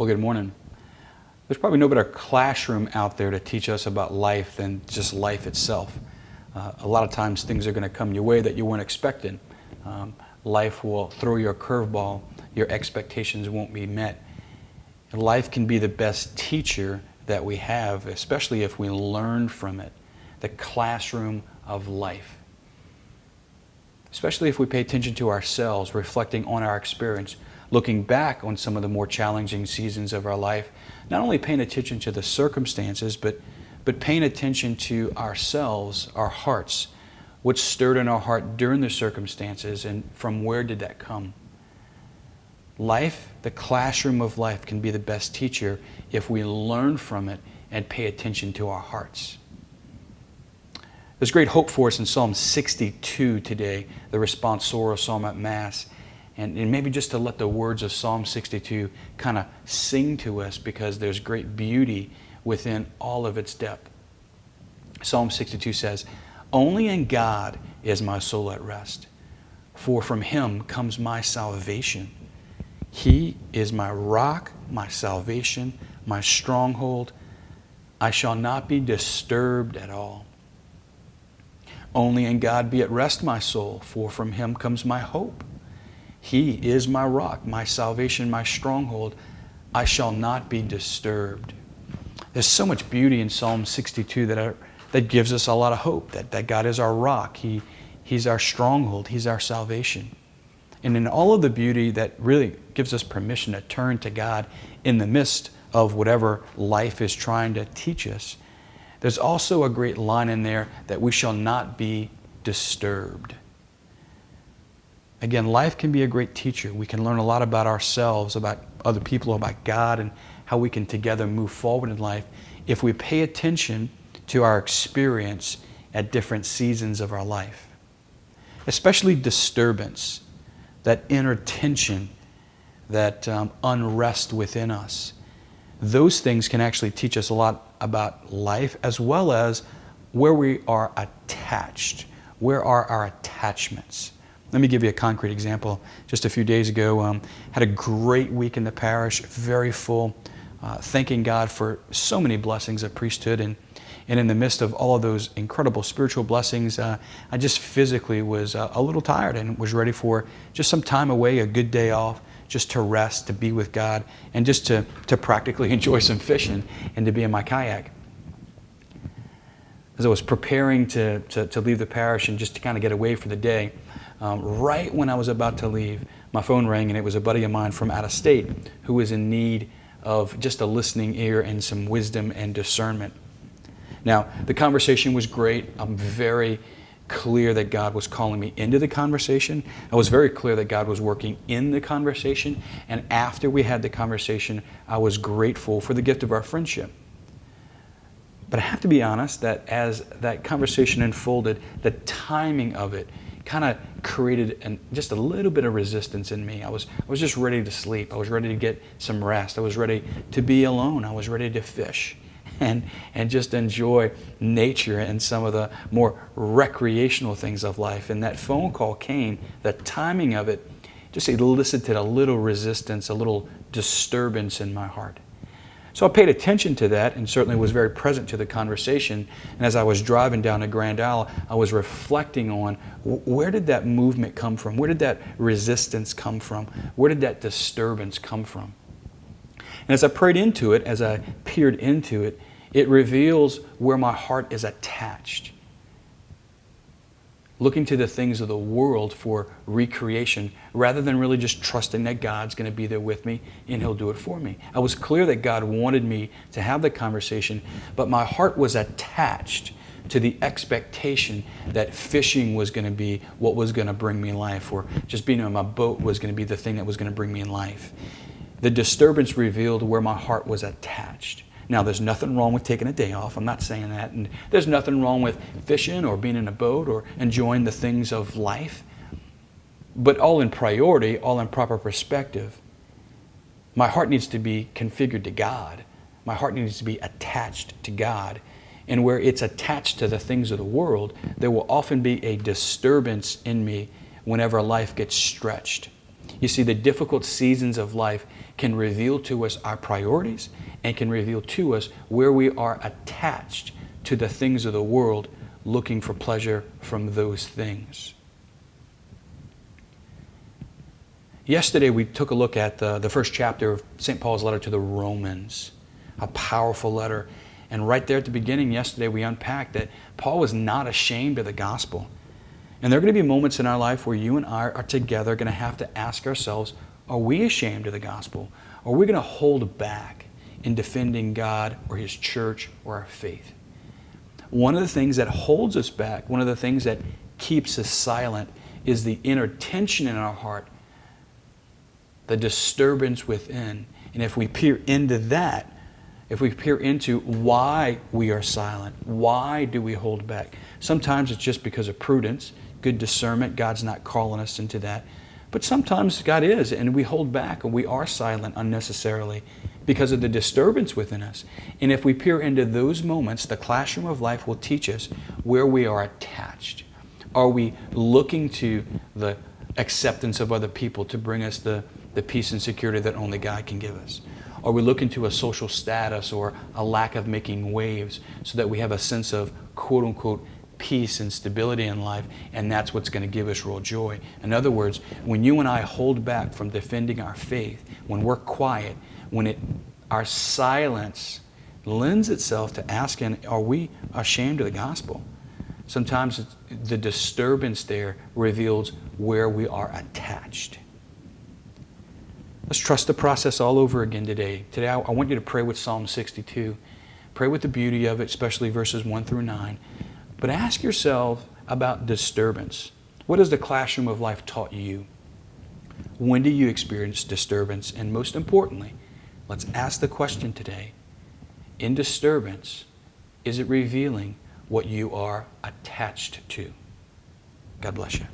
Well, good morning. There's probably no better classroom out there to teach us about life than just life itself. A lot of times things are going to come your way that you weren't expecting. Life will throw you a curveball. Your expectations won't be met. And life can be the best teacher that we have, especially if we learn from it. The classroom of life. Especially if we pay attention to ourselves, reflecting on our experience, looking back on some of the more challenging seasons of our life, not only paying attention to the circumstances, but paying attention to ourselves, our hearts, what stirred in our heart during the circumstances, and from where did that come? Life, the classroom of life, can be the best teacher if we learn from it and pay attention to our hearts. There's great hope for us in Psalm 62 today, the responsorial psalm at Mass. And maybe just to let the words of Psalm 62 kind of sing to us, because there's great beauty within all of its depth. Psalm 62 says, "Only in God is my soul at rest, for from Him comes my salvation. He is my rock, my salvation, my stronghold. I shall not be disturbed at all. Only in God be at rest my soul, for from Him comes my hope. He is my rock, my salvation, my stronghold. I shall not be disturbed." There's so much beauty in Psalm 62 that gives us a lot of hope, that God is our rock. He's our stronghold. He's our salvation. And in all of the beauty, that really gives us permission to turn to God in the midst of whatever life is trying to teach us. There's also a great line in there that we shall not be disturbed. Again, life can be a great teacher. We can learn a lot about ourselves, about other people, about God, and how we can together move forward in life if we pay attention to our experience at different seasons of our life. Especially disturbance, that inner tension, that unrest within us. Those things can actually teach us a lot about life, as well as where we are attached. Where are our attachments? Let me give you a concrete example. Just a few days ago, had a great week in the parish, very full, thanking God for so many blessings of priesthood. And in the midst of all of those incredible spiritual blessings, I just physically was a little tired and was ready for just some time away, a good day off, just to rest, to be with God, and just to practically enjoy some fishing and to be in my kayak. As I was preparing to leave the parish and just to kind of get away for the day, right when I was about to leave, my phone rang, and it was a buddy of mine from out of state who was in need of just a listening ear and some wisdom and discernment. Now, the conversation was great. I'm very clear that God was calling me into the conversation. I was very clear that God was working in the conversation. And after we had the conversation, I was grateful for the gift of our friendship. But I have to be honest that as that conversation unfolded, the timing of it kind of created just a little bit of resistance in me. I was just ready to sleep. I was ready to get some rest. I was ready to be alone. I was ready to fish and just enjoy nature and some of the more recreational things of life. And that phone call came, the timing of it just elicited a little resistance, a little disturbance in my heart. So I paid attention to that and certainly was very present to the conversation. And as I was driving down the Grand Isle, I was reflecting on where did that movement come from? Where did that resistance come from? Where did that disturbance come from? And as I prayed into it, as I peered into it, it reveals where my heart is attached. Looking to the things of the world for recreation rather than really just trusting that God's going to be there with me and He'll do it for me. I was clear that God wanted me to have the conversation, but my heart was attached to the expectation that fishing was going to be what was going to bring me life, or just being on my boat was going to be the thing that was going to bring me in life. The disturbance revealed where my heart was attached. Now, there's nothing wrong with taking a day off. I'm not saying that. And there's nothing wrong with fishing or being in a boat or enjoying the things of life. But all in priority, all in proper perspective, my heart needs to be configured to God. My heart needs to be attached to God. And where it's attached to the things of the world, there will often be a disturbance in me whenever life gets stretched. You see, the difficult seasons of life can reveal to us our priorities and can reveal to us where we are attached to the things of the world, looking for pleasure from those things. Yesterday we took a look at the first chapter of St. Paul's letter to the Romans, a powerful letter. And right there at the beginning yesterday we unpacked that Paul was not ashamed of the gospel. And there are going to be moments in our life where you and I are together going to have to ask ourselves, are we ashamed of the gospel? Or are we going to hold back in defending God or His church or our faith? One of the things that holds us back, one of the things that keeps us silent, is the inner tension in our heart, the disturbance within. And if we peer into that, if we peer into why we are silent, why do we hold back? Sometimes it's just because of prudence, good discernment. God's not calling us into that. But sometimes God is, and we hold back and we are silent unnecessarily because of the disturbance within us. And if we peer into those moments, the classroom of life will teach us where we are attached. Are we looking to the acceptance of other people to bring us the peace and security that only God can give us? Are we looking to a social status or a lack of making waves so that we have a sense of quote-unquote peace and stability in life, and that's what's going to give us real joy? In other words, when you and I hold back from defending our faith, when we're quiet, when our silence lends itself to asking, are we ashamed of the gospel? Sometimes the disturbance there reveals where we are attached. Let's trust the process all over again today. Today I want you to pray with Psalm 62. Pray with the beauty of it, especially verses 1 through 9. But ask yourself about disturbance. What has the classroom of life taught you? When do you experience disturbance? And most importantly, let's ask the question today. In disturbance, is it revealing what you are attached to? God bless you.